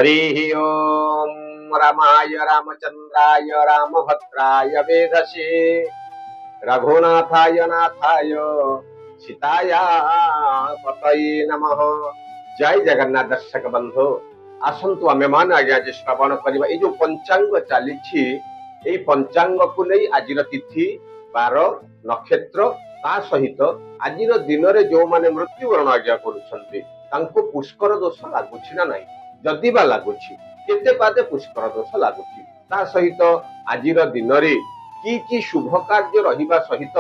हरि ओम रामाय रामचंद्राय रामभद्राय वेधसे रघुनाथाय नाथाय सीताया पतये नमः। जय जगन्नाथ दर्शक बंधु आसंतु आमे मान आज्ञा जे श्रवण करबा ए जो पंचांग चलीछि ए पंचांग को नै आजिर तिथि बार नक्षत्र ता सहित आजिर दिन रे जो माने मृत्युवरण आज्ञा करूछन्ति तांको पुष्कर दोष लागुछि ना नाही, जदि बा लागुछि केते पादे पुष्कर दोष लागुछि ता सहित आजिर दिन रे कि शुभ कार्य रहिबा सहित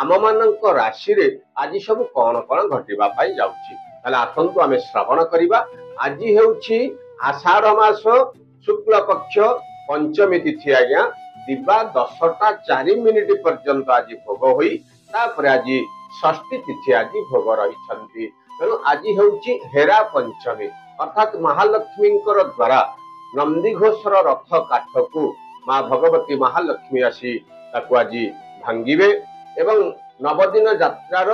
आम मानक राशि रे आज सब कौन कौन घटिबा पाई जाउछि ताले आसंतु आमे श्रवण करिबा। आज हेउछि आषाढ़ मास शुक्ल पक्ष पंचमी तिथि आज्ञा दिबा 10:04 पर्यंत आज भोग होई तापर आज षष्ठी तिथि आज भोग रहिछन्ति। तेणु आज हेउछि हेरा पंचमी अर्थात महालक्ष्मी द्वारा नंदीघोषर रथ काठ को माँ भगवती महालक्ष्मी आसी ताकू आज भांगिबे एवं नवदिन यात्रार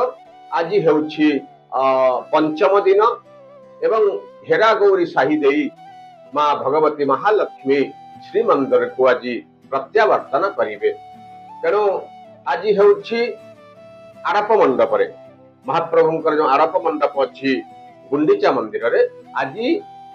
आज हेउछि पंचम दिन एवं हेरा गौरी साही देई माँ भगवती महालक्ष्मी श्रीमंदिर को आज प्रत्यावर्तन करिवे। तेणु आज हेउछि आरप मंडप रे महाप्रभुंकर जो आरप मंडप अछि गुंडीचा मंदिर रे आज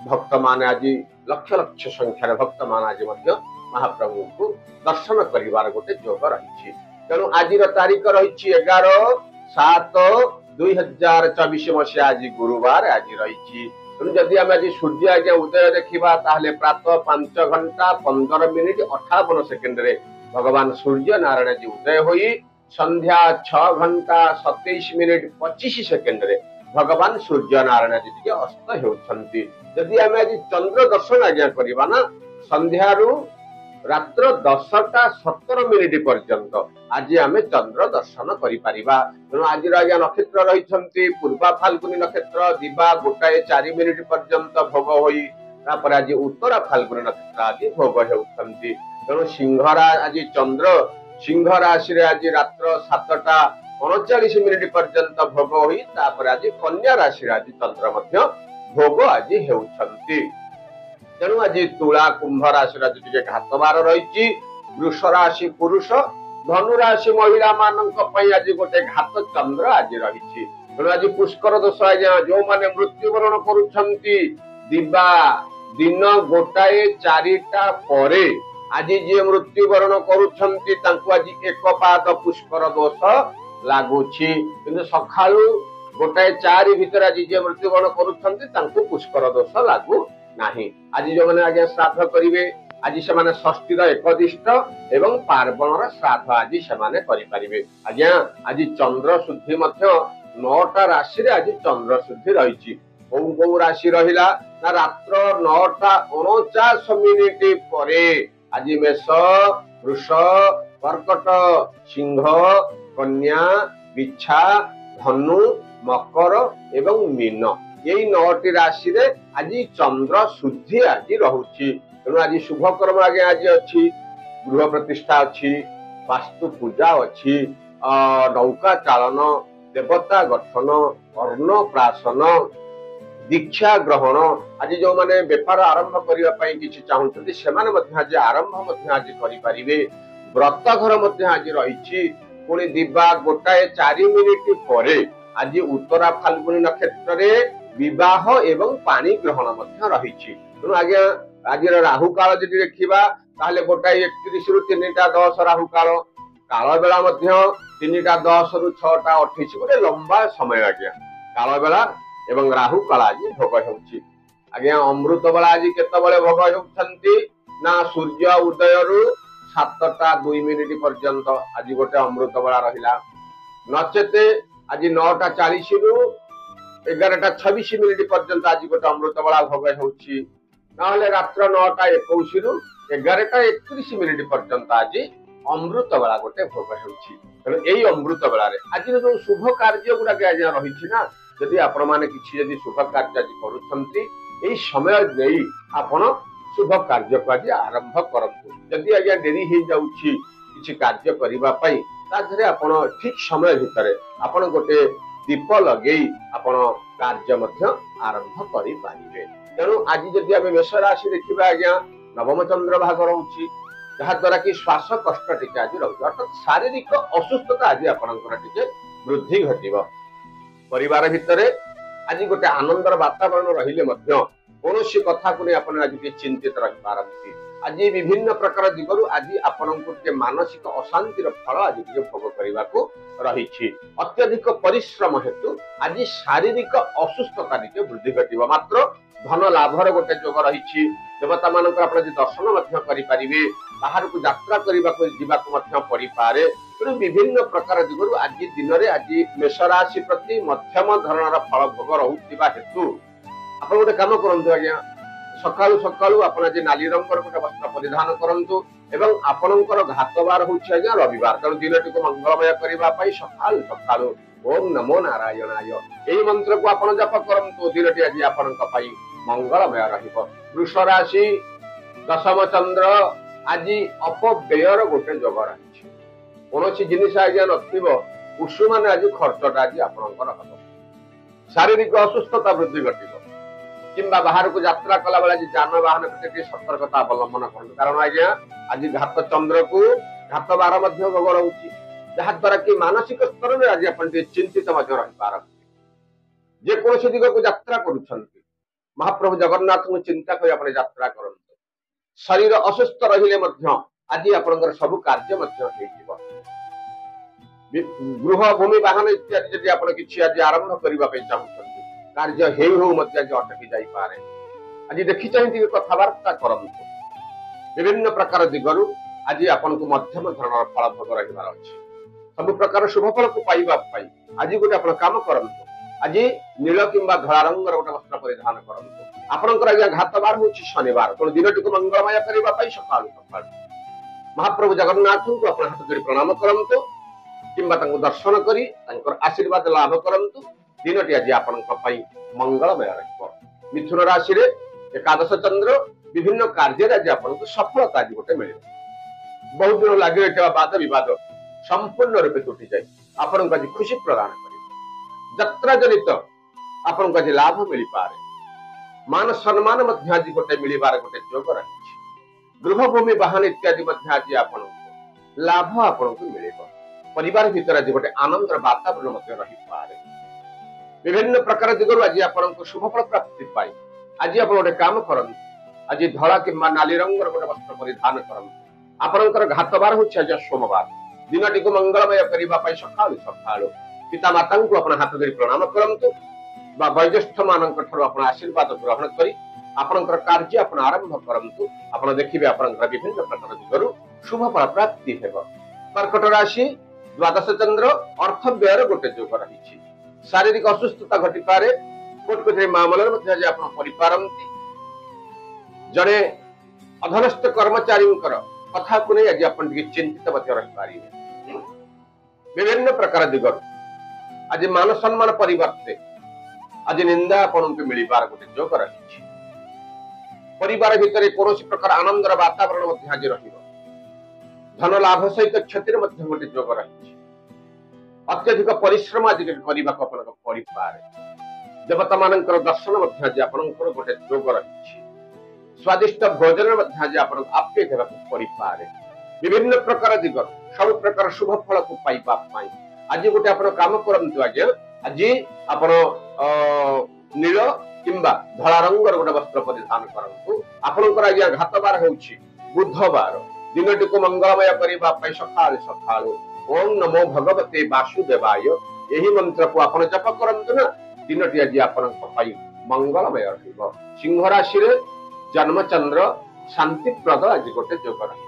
भक्त माने आज लक्ष लक्ष संख्यार भक्त मान आज मध्य महाप्रभु को दर्शन करिवार गोटे योग रही। तेणु आज तारीख रही 11/7/2024 मसीहा आज गुरुवार आज रही। तेणु जदि आम आज सूर्य आज उदय देखा ताहले प्रातः 5:15:58 रे भगवान सूर्य नारायण जी उदय होई संध्या 6:27:25 रे भगवान सूर्य नारायण जी अस्त होउछन्ति। जदि आम आज चंद्र दर्शन आज्ञा करिबा ना संध्यारू रात्र 10:17 पर्यंत आज आमे चंद्र दर्शन करि परिबा। तेणु आज आज्ञा नक्षत्र रही पूर्वा फाल्गुनी नक्षत्र दिबा 1:04 पर्यंत भोग होई तापर आज उत्तरा फाल्गुनी नक्षत्र आज भोग हेउछन्ति। तेणु सिंहरा आज चंद्र सिंह राशि रे आज रात्र 7:39 पर्यंत भोग होई तापर आज कन्या राशि रे आज चंद्र मध्य भोग आज हेउछन्ति। तेणु आज तुला कुंभ राशि आज घातबार रही वृष राशि पुरुष धनु राशि महिला मानक आज गोटे घात चंद्र आज रही। तेणु आज पुष्कर दोष आज्ञा जो माने मृत्युवरण करुछन्ति दिबा दिन 1:04 परे आज जे मृत्युवरण करुछन्ति तांको आज एक पाद पुष्कर दोष लागुछि किंतु सखाळु 1:04 भीतर आज जे मृत्युवरण करुछन्ति तांको पुष्कर दोष लागु नाही। आज जो माने आज्ञा श्राद्ध करिवे आज से माने षष्ठी एकदिष्ट एवं पार्वणर श्राद्ध आज से माने करि परिबे। आज्ञा आज चंद्र शुद्धि मध्य 9टा राशि रे आज चंद्र शुद्धि रहिछि। को राशि रहिला ना रात्र 9:49 परे आज मेष वृष कर्कट सिंह कन्या बिच्छा धनु मकर एवं मीन यही 9टी राशि रे आज चंद्र शुद्धि आज रहुछि। तेणु आज शुभ कर्म आगे आज अच्छी गृह प्रतिष्ठा अच्छी वास्तु पूजा अच्छी नौका चालन देवता गठन अर्ण प्राशन दीक्षा ग्रहण आज जो माने व्यापार आरंभ करिवा पई किछि चाहुंतति सेमाने मध्य आज आरंभ मध्य आज करि परिबे। व्रत घर मध्य आज रहिछि पुणी दिबा 1:04 परे आज उत्तरा फाल्गुनी नक्षत्र रे विवाह एवं पानी ग्रहण मध्य रहिछि। तेणु आज्ञा आज राहु काल जदि देखिबा ताहले 1:31 रु 3:10 राहु काल काल बेला मध्य 3:10 रु 6:28 गोटे लंबा समय आज्ञा काल बेला एवं राहु काल आज भोग हेउछि। आज्ञा अमृत बेला आज केतबेले भोग हेउछन्ति ना सूर्य उदय रु 7:02 पर्यंत आज गोटे अमृत बेला रहिला नचेते आज 9:40 रु 11:26 पर्यंत आज गोटे अमृत बेला भोग हेउछि नाले रात्र 9:21 रु 11:31 पर्यंत आज अमृत बेला गोटे भोग हेउछि। तेणु एई अमृत बेला रे आज जो शुभ कार्य गुडा आज रही ना जदि आपण माने किछि जदि शुभ कार्य आज करूछन्ति एई समय देई आपण शुभ कार्य को आज आरंभ करंतु। जदि आज्ञा डेरी हे जाउछि किछि कार्य करिबा पई ता धरे आपण ठीक समय भितरे आपण गोटे दीप लगेई आपण कार्य मध्य आरंभ करि पारिबे। तेणु आज जदि आम मेष राशि देखा आज्ञा नवम चंद्र भाग रोचे जहाद्वारा कि श्वास कष्ट टी आज रोचे अर्थात शारीरिक असुस्थता आज आपंकर टी वृद्धि घटव परिवार भितर आज गोटे आनंदर वातावरण रहिले कौन कथा को नहीं आज चिंतित रही पारती आज विभिन्न प्रकार दिगरु आज आपण मानसिक अशांतिर फल आज भोग करने को रही अत्यधिक परिश्रम हेतु आज शारीरिक असुस्थता वृद्धि घटव मात्र धन लाभर गोटे जोग रही देवता मान दर्शन करें बाहर को यात्रा करने पड़ पारे तेणु विभिन्न प्रकार दिगरु आज दिन में आज मेष राशि प्रति मध्यम धरणर फल भोग रोकवा हेतु आप गोटे कम करूँ आज्ञा सकालू सकालू आप नाली रंगर गोटे वस्त्र परिधान करूँ एवं आपणकर घातबार हूँ आज्ञा रविवार तेणु दिन टी मंगलमय करने सकालू सकालू ओम नमो नारायणाय यही मंत्र को आप जप करूँ दिन टी आज आपण मंगलमय वृष राशि दशम चंद्र आज अपव्ययर गोटे जोग रही कौन जिन आज्ञा नषु मान आज खर्चटा आज आपंकर हम शारीरिक असुस्थता वृद्धि घटव किंबा बाहर को यात्रा कला बेला जानवाहन प्रति सतर्कता अवलंबन करूँ कारण आज्ञा आज घात चंद्र को घात बार भोग रोचे जहाद्वारा कि मानसिक स्तर में आज आप चिंतित रही पारती जेकोसी दिग को यात्रा कर महाप्रभु जगन्नाथ को चिंता कर यात्रा करूँ शरीर असुस्थ रहिले आज आपंकर सब कार्य गृह भूमि वाहन इत्यादि जब आप किसी आज आरंभ करने चाहते कार्य हो अटकी जापे आज देखी चाहिए कथबार्ता करूँ विभिन्न प्रकार दिगरु आज आपन को मध्यम धरण फल भोग रही सब प्रकार शुभ फल को पाइबाई आज गोटे आप कम करूँ आज नील किंबा धला रंगर गोटे वस्त्र परिधान करूँ आपंकर आज घातबार हूँ शनिवार तेणु दिन टी मंगलमय करने सका सका महाप्रभु जगन्नाथ को आप हाथ जोड़ी प्रणाम करूँ किंबा दर्शन कर आशीर्वाद लाभ करूँ दिन टी आज आपण मंगलमय मिथुन राशि एकादश चंद्र विभिन्न कार्य आज आपको सफलता आज गोटे मिले बहुत दिन लग रही वाद विवाद संपूर्ण रूपे तुटी जाए आपन आज खुशी प्रदान कर यात्रा जनित आपन आज लाभ मिल पारे मान सम्मान आज गोटे मिलबार गोटे जोग रही गृह भूमि वाहन इत्यादि आज आपन लाभ आपन मिले परिवार भीतर आज गोटे आनंदर वातावरण रही पारे विभिन्न प्रकार दिगरु आज आपको शुभफल प्राप्ति पाई आज आप गोटे काम करन आज धला कि नाली रंगर गोटे वस्त्र परिधान करन आपंकर घातबार हूँ आज सोमवार दिन टी मंगलमय करने सका सका पिता माता को आप हाथ धरी प्रणाम करूँ वयोज्येष्ठ मान आशीर्वाद ग्रहण कर आपंकर कार्य आप आरंभ करूँ आप देखिए आपंकर विभिन्न प्रकार दिगरु शुभफल प्राप्ति हेब कर्कट राशि द्वादश चंद्र अर्थ व्ययर गोटे जोग रही शारीरिक असुस्थता घटी पारे कोर्ट कचेरी मामला जड़े अधनस्थ कर्मचारी कथा को नहीं आज आप चिंतित रही पारे विभिन्न प्रकार दिगरु आज मान सम्मान परिवर्ते आज निंदा आपन को मिलबार गोटे जोग रही परिवार भितर कौन प्रकार आनंदर वातावरण आज धन लाभ सहित क्षतिर गोटे जोग रही अत्यधिक परिश्रम आज करने पड़ पारे देवता मान दर्शन आज आपंकर गोटे जोग रही स्वादिष्ट भोजन आज आप आपे पड़ पारे विभिन्न प्रकार दिगर सब प्रकार शुभ फल को पाइबाई आज गोटे आप कम करूँ आज्ञा आज आप नील किंबा धला रंगर गोटे वस्त्र परिधान करूँ आपंकर आज्ञा घातबार हूँ बुधवार दिन टी मंगलमय करने सका सका ओम नमो भगवते वासुदेवाय यही मंत्र को आप जप करूँ ना दिन टी आज आप मंगलमय सिंह राशि जन्म चंद्र शांतिप्रद आज गोटे जोग रही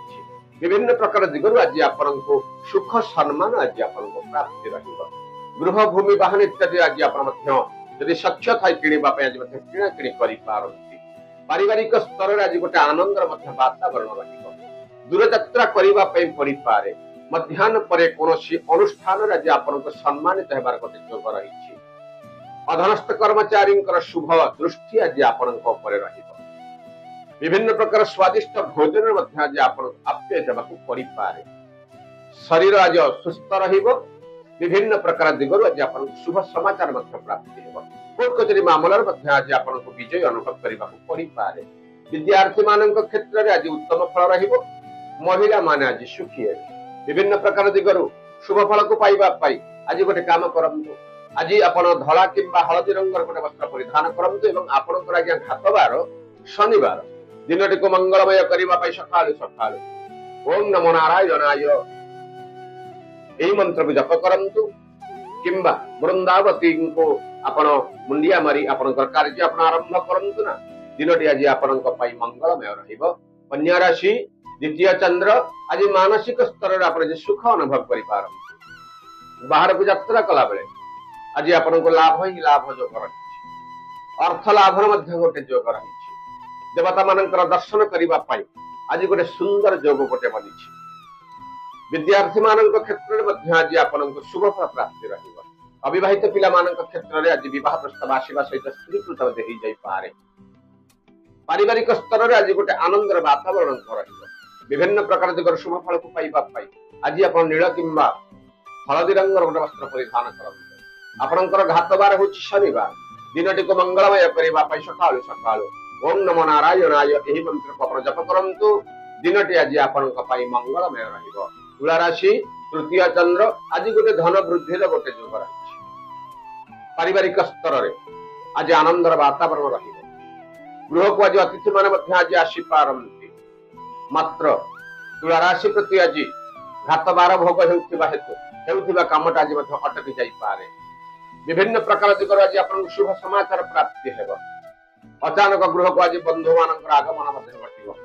विभिन्न प्रकार दिगरु आज आपको सुख सम्मान आज आपको प्राप्ति रही गृह भूमि वाहन इत्यादि आज आप सक्ष थाई किणवा आज किणा किणी करपारती पारिवारिक स्तर में आज गोटे आनंदर वातावरण रही दूर यात्रा करने पड़ पारे मध्याह्न पर कौन अनुष्ठान आज आपको सम्मानित होबार गोटे जोग रही अधनस्थ कर्मचारी शुभ दृष्टि आज आपण रही विभिन्न प्रकार स्वादिष्ट भोजन आज आप आपे देवाक पड़ पारे शरीर आज सुस्थ विभिन्न प्रकार दिगरु आज आपन शुभ समाचार मध्य प्राप्ति हेबो कोर्ट कचेरी मामलार मध्य आज आपन को विजय अनुभव करबा को परि पारे विद्यार्थी मानक क्षेत्र रे आज उत्तम फल रहिबो महिला माने आज सुखी हेबे विभिन्न प्रकार दिगरु शुभ फल को पाइबा पाई आज गोटे काम करंतु आज आपन धला किंबा हळदी रंगर गोटे वस्त्र परिधान करंतु एवं आपन को आज घातबार शनिवार दिनटी को मंगलमय करबा पाई सकाळ सकाळ ओम नमो नारायणाय यही मंत्र को जप करंतु किंबा वृंदावती को आपण मुंडिया मारी आपण कार्य आपण आरंभ करंतु ना दिनटी आज आपण पाई मंगलमय रहिबो कन्या राशि द्वितीय चंद्र आज मानसिक स्तर रे आपण सुख अनुभव करि पारम बाहर को यात्रा कला बेले आज आपण को लाभ ही लाभ जो रही अर्थ लाभ मध्य गोटे जोग रही देवता मानकर दर्शन करबा पाई आज गोटे सुंदर जोग गोटे बनिछि विद्यार्थी मानक क्षेत्र में आज आपन शुभ फल प्राप्ति रहिबो अविवाहित पिला मानक क्षेत्र में आज विवाह प्रस्ताव आसीबा सहित स्थिरीकृत हो जाई पारे पारिवारिक स्तर में आज गोटे आनंदर वातावरण रहिबो विभिन्न प्रकार दिगर शुभ फल को पाइबा पाई आज आपन नील किंबा हळदी रंगर गोटे वस्त्र परिधान करंतु आपनकर घातबार होछि शनिवार दिनटी को मंगलमय करबा पाई सकाळ सकाळ ओम नमो नारायणाय एही मंत्र को आपण जप करंतु दिनटी आज आपनक पाई मंगलमय रहिबो तुला राशि तृतीय चंद्र आज गोटे धन वृद्धि गोटे जोग रही पारिवारिक स्तर रे आज आनंदर वातावरण रहिबो गृह को आज अतिथि माने मध्य आज आसी पारंती मात्र तुला राशि प्रति आज घातबार भोग हेउथिबा कामटा आज मध्य अटकी जाई पारे विभिन्न प्रकार दिगर आज आपन शुभ समाचार प्राप्ति हेबो अचानक गृह को आज बंधु मानकर आगमन मध्य घटिबो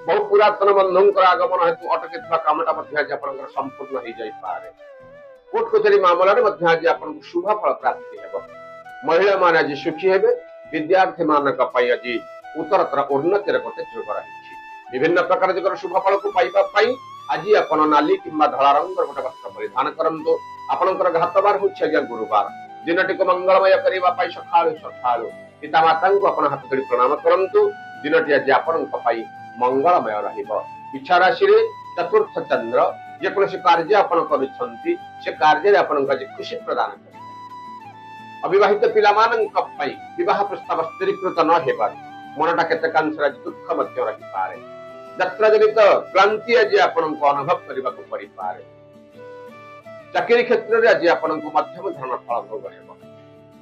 बहु पुरातन बंधुंकर आगमन हेतु अटकी कामटा आज संपूर्ण हो जाई पारे कोर्ट कचेरी मामलार आज आपन शुभ फल प्राप्ति हेबो महिला माने आज सुखी हेबे विद्यार्थी मानक पई आज उत्तरतर उन्नतिर गोटे जोग रही विभिन्न प्रकार दिगर शुभ फल को पाइबा पाई आज आपन नाली किंबा धला रंगर गोटे वस्त्र परिधान करंतु आपनकर घातबार होछि आज गुरुवार दिनटी को मंगलमय करबा पाई सकाळ सकाळ पिता माता को अपन हाथ जोड़ी प्रणाम करंतु दिनटी आज आपन पाई मंगलमय रहिबो इच्छा राशि रे चतुर्थ चंद्र जे कोनोसी कार्य आपण करिसंती से कार्य रे आपण खुशी प्रदान करे अविवाहित पिला मानक पई विवाह प्रस्ताव स्थिरीकृत न हेबार मनटा केते कांसरा दुख मध्य रही पारे यात्रा जनित क्लांति आज आपण को अनुभव करबा को परि पारे चाकरी क्षेत्र रे आज आपण को मध्यम धन फल भोग हेबो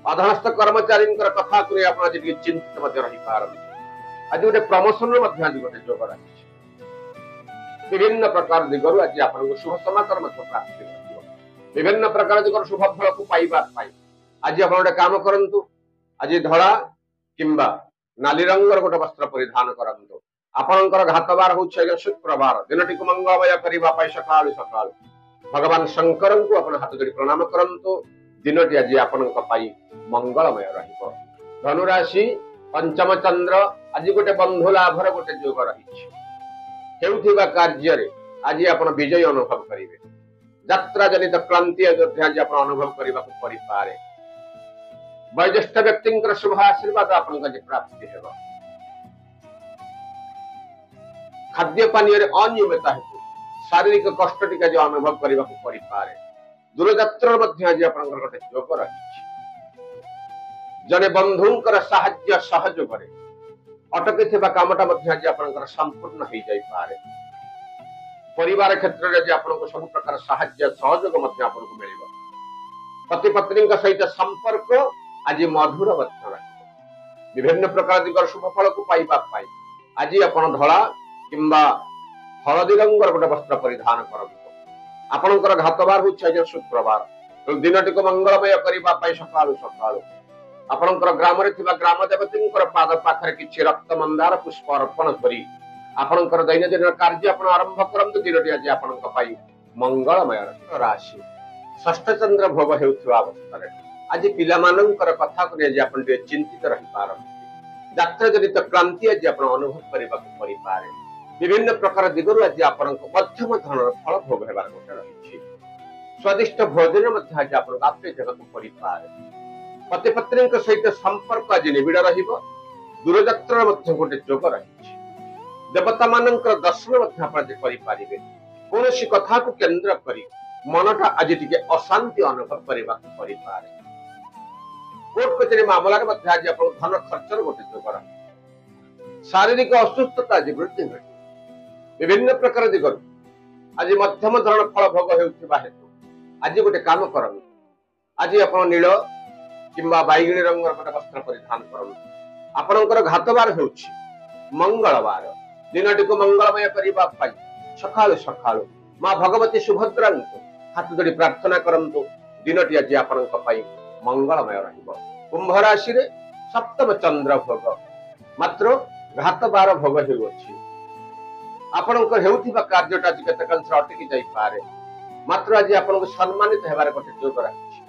अधनस्थ कर्मचारी कथा को आपण आज चिंतित मध्य रही पारबे आज गोटे प्रमोशन आज गोटे जोग रही विभिन्न प्रकार दिगरु आज आपन शुभ समाचार प्राप्ति विभिन्न प्रकार दिगर शुभ फल को पाइबा पाई आज आप गोटे काम करंतु आज धड़ा किंबा नाली रंगर गोटे वस्त्र परिधान करंतु आपनकर घातबार होछि शुक्रवार दिनटी को मंगलमय करबा पाई सकाळ सकाळ भगवान शंकर को अपन हाथ जोड़ी प्रणाम करंतु दिनटी आज आपनक पाई मंगलमय रहिबो धनु राशि पंचम चंद्र आज गोटे बंधु लाभर गोटे जोग रही हेउथिबा कार्य रे आज आपण विजय अनुभव करिवे यात्रा जनित क्लांति आज आपण अनुभव करबा को परि पारे वयोज्येष्ठ व्यक्तिंकर शुभ आशीर्वाद आपण के प्राप्ति हेबो खाद्य पानीय रे अनियमितता हेतु शारीरिक कष्ट टिका जो अनुभव करबा को परि पारे दूर यात्रा मध्य आज आपण गोटे जोग रही जने बंधुंकर साहाय्य सहयोग रे अटकी थिबा कामटा मध्य आज आपनकर संपूर्ण हो जाई पारे परिवार क्षेत्र रे जे आपनको सब प्रकार साहाय्य सहयोग मध्य आपनको मिलिबो पति पत्नी का सहित संपर्क आज मधुर मध्य रहिबो विभिन्न प्रकार दिगर शुभ फल को पाइबा पाई आज आपण धला किंबा हळदी रंगर गोटे वस्त्र परिधान करबो आपनकर घातबार होछि आज शुक्रवार दिनटी को मंगलमय करबा पाई सकाळ सकाळ आपनकर ग्राम रे थिबा ग्राम देवतींकर पाद पाखरे किछि रक्त मंदार पुष्प अर्पण करी आपनकर दैनंदिन कार्य आपण आरंभ करंतु दिनटी आज आपनक पाई मंगलमय राशि षष्ठ चंद्र भोग हेउथिबा अवस्था आज पिला मानकर कथा को आज आपण चिंतित रही पारंती यात्रा जनित क्लांति आज आपण अनुभव करबा को परि पारे विभिन्न प्रकार दिगरु आज आपनक मध्यम धनर फल भोग हेबार गोटे रही स्वादिष्ट भोजन मध्य आज आपण आपे जगत को परि पारे पति पत्नी सहित संपर्क आज निबिड़ रहिबो दूर यात्रा मध्य गोटे जोग रही देवता मानकर दर्शन मध्य आपण करि पारिबे कोनोसी कथा को केंद्र करी मनटा आज टिके अशांति अनुभव करने परिपारे कोर्ट कचेरी मामला आज आप धन खर्चर गोटे जोगर शारीरिक असुस्थता आज वृद्धि घटे विभिन्न प्रकार दिगरु आज मध्यम धरण फल भोग होउथिबा हेतु आज गोटे काम करन आज आपण नील किंबा बैगणी रंगर गोटे वस्त्र परिधान करन आपणकर घातबार होउछि मंगलवार दिनटी को मंगलमय करबा पाई सकाळु सकाळु मां भगवती सुभद्रा हाथ जोड़ी प्रार्थना करंतु दिनटी आज आपणक पाई मंगलमय रहिबो कुंभ राशि रे सप्तम चंद्र भोग मात्र घातबार भोग होउछि आपणकर हेउथिबा कार्यटा आज केतकंश अटकी जाई पारे मात्र आज आपणक सम्मानित हेबार गोटे जोग रहिछि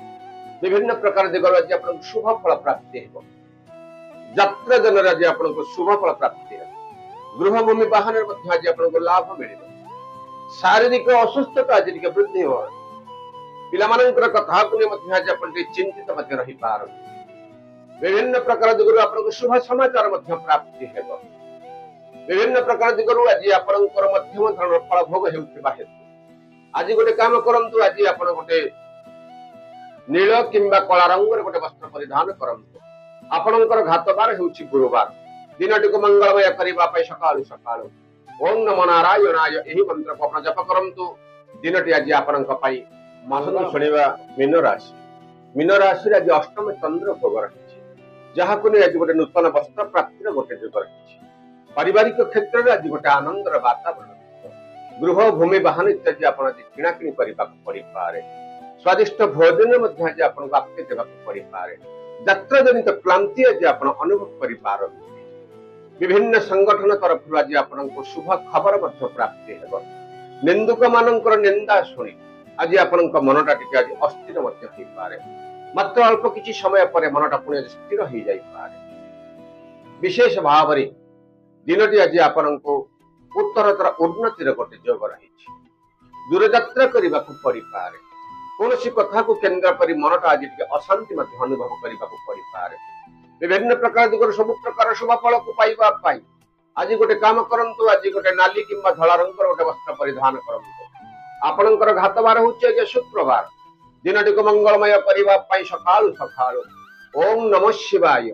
विभिन्न प्रकार दिगर आज आपणक शुभ फल प्राप्ति हेबो यात्रा जन आज आपणक शुभ फल प्राप्ति हेबो गृह भूमि वाहन मध्ये आज आपणक लाभ मिलिबो शारीरिक असुस्थता आज टिके वृद्धि हो पिलामानंकर कथा को मध्ये आज आपण चिंतित मध्ये रही पार विभिन्न प्रकार दिगरु आपणक शुभ समाचार मध्ये प्राप्ति हेबो विभिन्न प्रकार दिगरु आज आपणकर मध्यम धरण फल भोग हेउथिबा हेतु आज गोटे काम करंतु आज आपण गोटे नील किंबा कला रंगर गोटे वस्त्र परिधान करंतु आपणकर घातबार हेउछि गुरुवार दिनटी को मंगलमय करबा पई सकाळु सकाळु ओम नमो नारायणाय एही मंत्र को आपण जप करंतु दिनटी आज आपणक पई मासनु सुनिबा मीन राशि आज अष्टम चंद्र भोग रहिछि जहा को आज गोटे नूतन वस्त्र प्राप्तिर गोटे जोग रहिछि पारिवारिक क्षेत्र रे आज गोटे आनंदर वातावरण गृह भूमि वाहन इत्यादि आपण आज किणा किणी करबा पड़ी पारे स्वादिष्ट भोजन मध्ये आज आपण आपके देबा पड़ी पारे यात्रा जनित क्लांति आज आपण अनुभव करि पारबे विभिन्न संगठन तरफ आज आपण को शुभ खबर मध्ये प्राप्ति हेबो निंदुक मानकर निंदा सुनी आज आपण मनटा टिके आज अस्थिर मध्ये होई पारे मात्र अल्प किछि समय पर मनटा पुणे स्थिर हो जाई पारे विशेष भाव रे दिनटी आज आपण को उत्तरतर उन्नतिर गोटे जोग रही दूर यात्रा करने को पड़ी पारे कौन सी कथा को केन्द्र कर मनटा आज अशांति अनुभव करने को पड़ी पारे विभिन्न प्रकार दिगर सब प्रकार शुभ फल को पाइबा पाई आज गोटे काम करंतु आज गोटे नाली किंबा धला रंगर गोटे वस्त्र परिधान करंतु आपणकर घातबार होउछि आज शुक्रवार दिनटी को मंगलमय करबा पाई सकाळु सकाळु ओम नमः शिवाय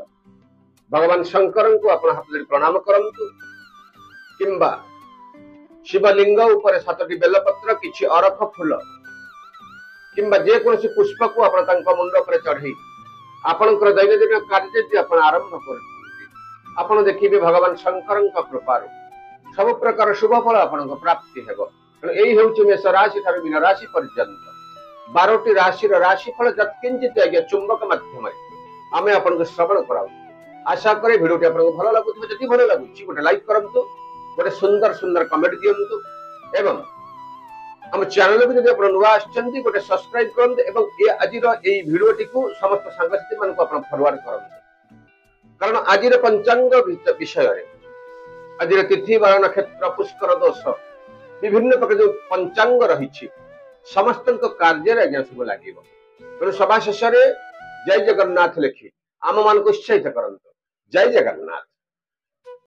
भगवान शंकर को आपण हाथ जोड़ी प्रणाम करंतु किंबा शिवलिंग ऊपर 7टी बेलपत्र किछि अरख फूल किंबा जे कोनसी पुष्प को आपण तांका मुंड पर चढ़ी आपणकर दैनंदिन कार्य जे आपण आरंभ करछथि आपण देखिबे भगवान शंकर कृपा सब प्रकार शुभ फल आपण प्राप्ति हेबो एही हेउछि मेष राशि थार मीन राशि पर्यंत 12टी राशि राशिफल जत्किंचित आज्ञा चुंबक माध्यम आमे आपण श्रवण कराउ आशा करे भिडियोटी आपण भल लागुथि जदि भल लागुछि गोटे लाइक करंतु गोटे सुंदर सुंदर कमेंट दियंतु एवं हम चैनल भी जदि आपण नुवा आछंती गोटे सब्सक्राइब करंतु एवं ए आजिर एई भिडियोटी को समस्त सांगसाथी मान को आपण फॉरवर्ड करंतु कारण आजिर पंचांग विषय रे आजिर तिथि वार नक्षत्र पुष्कर दोष विभिन्न प्रकार जो पंचांग रही समस्त कार्य आज्ञा सब लगे तेणु सभा शेष जय जगन्नाथ लिखि आम मान को उत्साहित करंतु जय जगन्नाथ।